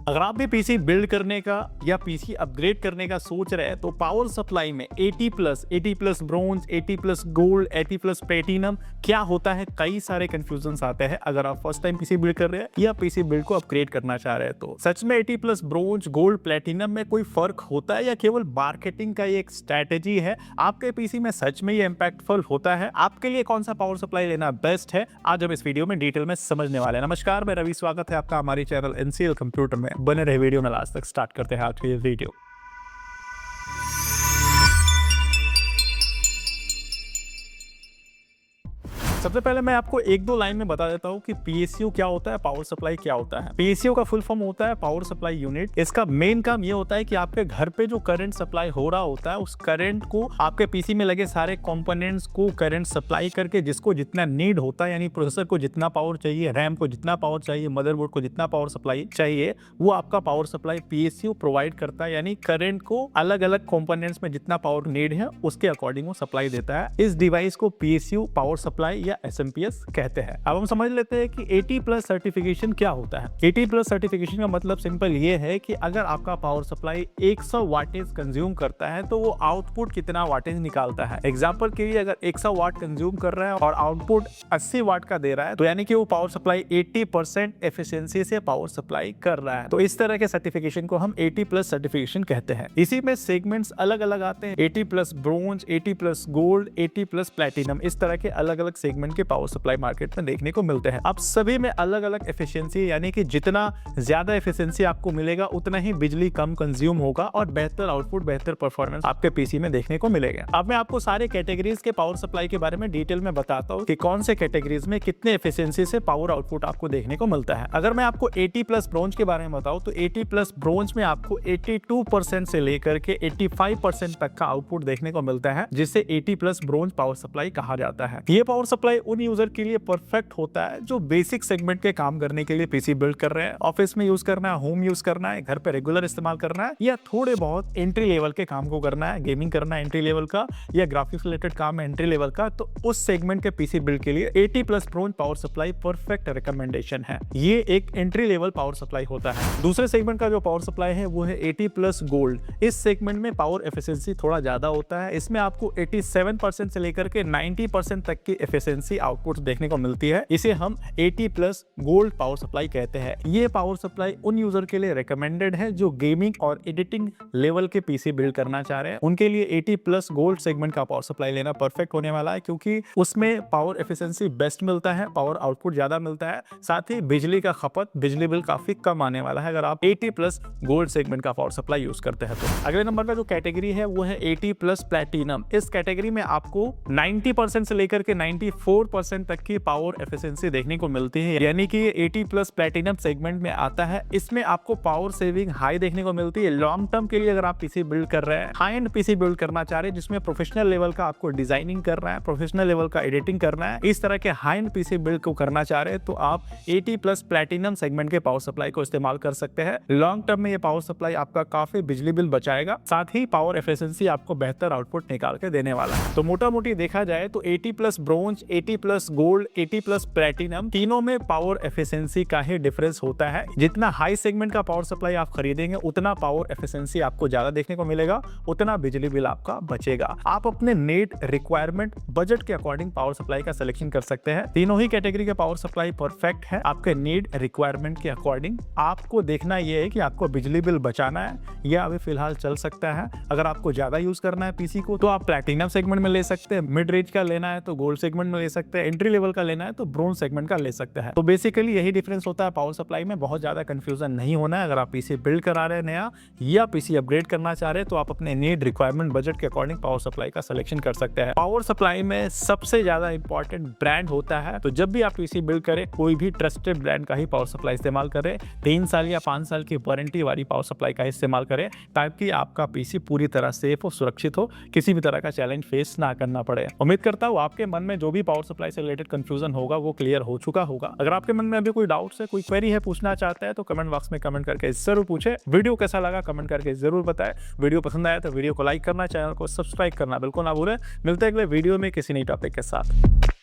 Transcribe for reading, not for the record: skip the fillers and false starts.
अगर आप भी पीसी बिल्ड करने का या पीसी अपग्रेड करने का सोच रहे हैं तो पावर सप्लाई में 80+ ब्रोंज, 80+ गोल्ड, 80+ प्लेटिनम क्या होता है, कई सारे कंफ्यूजन्स आते हैं अगर आप फर्स्ट टाइम पीसी बिल्ड कर रहे हैं या पीसी बिल्ड को अपग्रेड करना चाह रहे हैं। तो सच में 80+ ब्रोंज, गोल्ड, प्लेटिनम में कोई फर्क होता है या केवल मार्केटिंग का एक स्ट्रैटेजी है? आपके पीसी में सच में ये इंपैक्टफुल होता है? आपके लिए कौन सा पावर सप्लाई लेना बेस्ट है, आज हम इस वीडियो में डिटेल में समझने वाले हैं। नमस्कार, मैं रवि, स्वागत है आपका हमारे चैनल एनसीएल कंप्यूटर में। बने रहे वीडियो में लास्ट तक। स्टार्ट करते हैं आज की ये वीडियो। सबसे पहले मैं आपको एक दो लाइन में बता देता हूँ कि पीएसयू क्या होता है, पावर सप्लाई क्या होता है। पीएसयू का फुल फॉर्म होता है पावर सप्लाई यूनिट। इसका मेन काम ये होता है कि आपके घर पे जो करंट सप्लाई हो रहा होता है उस करंट को आपके पीसी में लगे सारे कंपोनेंट्स को करंट सप्लाई करके जिसको जितना नीड होता है, यानी प्रोसेसर को जितना पावर चाहिए, रैम को जितना पावर चाहिए, मदरबोर्ड को जितना पावर सप्लाई चाहिए, वो आपका पावर सप्लाई पीएसयू प्रोवाइड करता है। यानी करंट को अलग अलग कंपोनेंट्स में जितना पावर नीड है उसके अकॉर्डिंग वो सप्लाई देता है। इस डिवाइस को पीएसयू पावर सप्लाई या एसएमपीएस कहते हैं। अब हम समझ लेते हैं कि 80+ सर्टिफिकेशन क्या होता है। 80+ सर्टिफिकेशन का मतलब सिंपल ये है कि अगर आपका पावर सप्लाई 100 वाटेज कंज्यूम करता है तो वो आउटपुट कितना वाटेज निकालता है। एग्जांपल के लिए अगर 100 वाट कंज्यूम कर रहा है और आउटपुट 80 वाट का दे रहा है तो यानी कि वो पावर सप्लाई 80% एफिशिएंसी से पावर सप्लाई कर रहा है। तो इस तरह के सर्टिफिकेशन को हम 80+ सर्टिफिकेशन कहते हैं। इसी में सेगमेंट्स अलग अलग आते हैं, 80+ ब्रोंज, 80+ गोल्ड, 80+ प्लेटिनम, इस तरह के अलग अलग सेगमेंट के पावर सप्लाई मार्केट में देखने को मिलते हैं। अब सभी में अलग अलग एफिशिएंसी, यानी कि जितना ज्यादा एफिशिएंसी आपको मिलेगा उतना ही बिजली कम कंज्यूम होगा और बेहतर आउटपुट, बेहतर परफॉर्मेंस आपके पीसी में देखने को मिलेगा। अब मैं आपको सारे कैटेगरीज के पावर सप्लाई के बारे में डिटेल में बताता हूँ कि कौन से कैटेगरीज में कितने एफिशिएंसी से पावर आउटपुट आपको देखने को मिलता है। अगर मैं आपको 80+ ब्रोंज के बारे में बताऊं तो 80+ ब्रोंज में आपको 82% से लेकर के 85% तक का आउटपुट देखने को मिलता है, जिसे 80+ ब्रोंज पावर सप्लाई कहा जाता है। ये पावर सप्लाई उन यूजर के लिए परफेक्ट होता है जो बेसिक सेगमेंट के काम करने के लिए पीसी बिल्ड कर रहे हैं। ऑफिस में यूज करना है, होम यूज करना है, घर पे रेगुलर इस्तेमाल करना है, या थोड़े बहुत एंट्री लेवल के काम को करना है, गेमिंग करना है एंट्री लेवल का, या ग्राफिक्स रिलेटेड काम है एंट्री लेवल का, तो उस सेगमेंट के पीसी बिल्ड के लिए 80+ bronze power supply perfect recommendation है। ये एक एंट्री लेवल पावर सप्लाई होता है। दूसरे सेगमेंट का जो पावर सप्लाई है वो है 80+ गोल्ड। इस सेगमेंट में पावर एफिशिएंसी थोड़ा ज्यादा होता है। इसमें आपको 87% से लेकर के 90% तक की एफिशिएंसी आउटपुट देखने को मिलती है। इसे हम 80+ गोल्ड पावर सप्लाई कहते हैं। ये पावर सप्लाई उन यूजर के लिए रिकमेंडेड है जो गेमिंग और एडिटिंग लेवल के पीसी बिल्ड करना चाह रहे हैं। उनके लिए 80+ गोल्ड सेगमेंट का पावर सप्लाई लेना परफेक्ट होने वाला है, क्योंकि उसमें पावर एफिशिएंसी बेस्ट मिलता है, पावर आउटपुट ज्यादा मिलता है, साथ ही बिजली का खपत, बिजली बिल काफी कम आने वाला है अगर आप 80+ गोल्ड सेगमेंट का पावर सप्लाई यूज करते हैं। तो अगले नंबर का जो कैटेगरी है वो है 80+ प्लेटिनम। इस कैटेगरी में आपको 90% से लेकर के 94% तक की पावर एफिशिएंसी देखने को मिलती है, यानी कि 80+ प्लेटिनम सेगमेंट में आता है। इसमें आपको पावर सेविंग हाई देखने को मिलती है। लॉन्ग टर्म के लिए अगर आप पीसी बिल्ड कर रहे हैं, हाई एंड पीसी बिल्ड करना चाह रहे हैं जिसमें प्रोफेशनल लेवल का आपको डिजाइनिंग करना है, प्रोफेशनल लेवल का एडिटिंग करना है, इस तरह के हाई एंड पीसी बिल्ड को करना चाह रहे हैं तो आप 80+ प्लेटिनम सेगमेंट के पावर सप्लाई को इस्तेमाल कर सकते हैं। लॉन्ग टर्म में ये पावर सप्लाई आपका काफी बिजली बिल बचाएगा, साथ ही पावर एफिशिएंसी आपको बेहतर आउटपुट निकाल के देने वाला है। तो मोटा मोटी देखा जाए तो 80+ ब्रोंज, 80+ गोल्ड, 80+ प्लेटिनम, तीनों में पावर एफिशिएंसी का ही डिफरेंस होता है। जितना हाई सेगमेंट का पावर सप्लाई आप खरीदेंगे उतना पावर एफिशिएंसी आपको ज्यादा देखने को मिलेगा, उतना बिजली बिल आपका बचेगा। आप अपने नीड, रिक्वायरमेंट, बजट के अकॉर्डिंग पावर सप्लाई का सिलेक्शन कर सकते हैं। तीनों ही कैटेगरी के पावर सप्लाई परफेक्ट है आपके नीड, रिक्वायरमेंट के अकॉर्डिंग। आपको देखना यह है कि आपको बिजली बिल बचाना है या अभी फिलहाल चल सकता है। अगर आपको ज्यादा यूज करना है पीसी को तो आप प्लैटिनम सेगमेंट में ले सकते हैं, मिड रेंज का लेना है तो गोल्ड सेगमेंट में ले सकते हैं, एंट्री लेवल का लेना है तो ब्रोंज सेगमेंट का ले सकते हैं। तो बेसिकली यही डिफरेंस होता है पावर सप्लाई में। बहुत ज्यादा कंफ्यूजन नहीं होना है। अगर आप पीसी बिल्ड करा रहे हैं नया या पीसी अपग्रेड करना चाह रहे हैं तो आप अपने नीड, रिक्वायरमेंट, बजट के अकॉर्डिंग पावर सप्लाई का सिलेक्शन कर सकते हैं। पावर सप्लाई में सबसे ज्यादा इंपॉर्टेंट ब्रांड होता है, तो जब भी आप पीसी बिल्ड करें कोई भी ट्रस्टेड ब्रांड का ही पावर सप्लाई इस्तेमाल करें। 3 साल या 5 साल की वारंटी वाली पावर सप्लाई का इस्तेमाल करें ताकि आपका पीसी पूरी तरह सेफ और सुरक्षित हो, किसी भी तरह का चैलेंज फेस ना करना पड़े। उम्मीद करता हूँ आपके मन में जो भी पावर सप्लाई से रिलेटेड कंफ्यूजन होगा वो क्लियर हो चुका होगा। अगर आपके मन में अभी कोई डाउट्स है, कोई क्वेरी है, पूछना चाहता है तो कमेंट बॉक्स में कमेंट करके जरूर पूछे। वीडियो कैसा लगा कमेंट करके जरूर बताएं। वीडियो पसंद आया तो वीडियो को लाइक करना, चैनल को सब्सक्राइब करना बिल्कुल ना भूलें। मिलते हैं अगले वीडियो में किसी नई टॉपिक के साथ।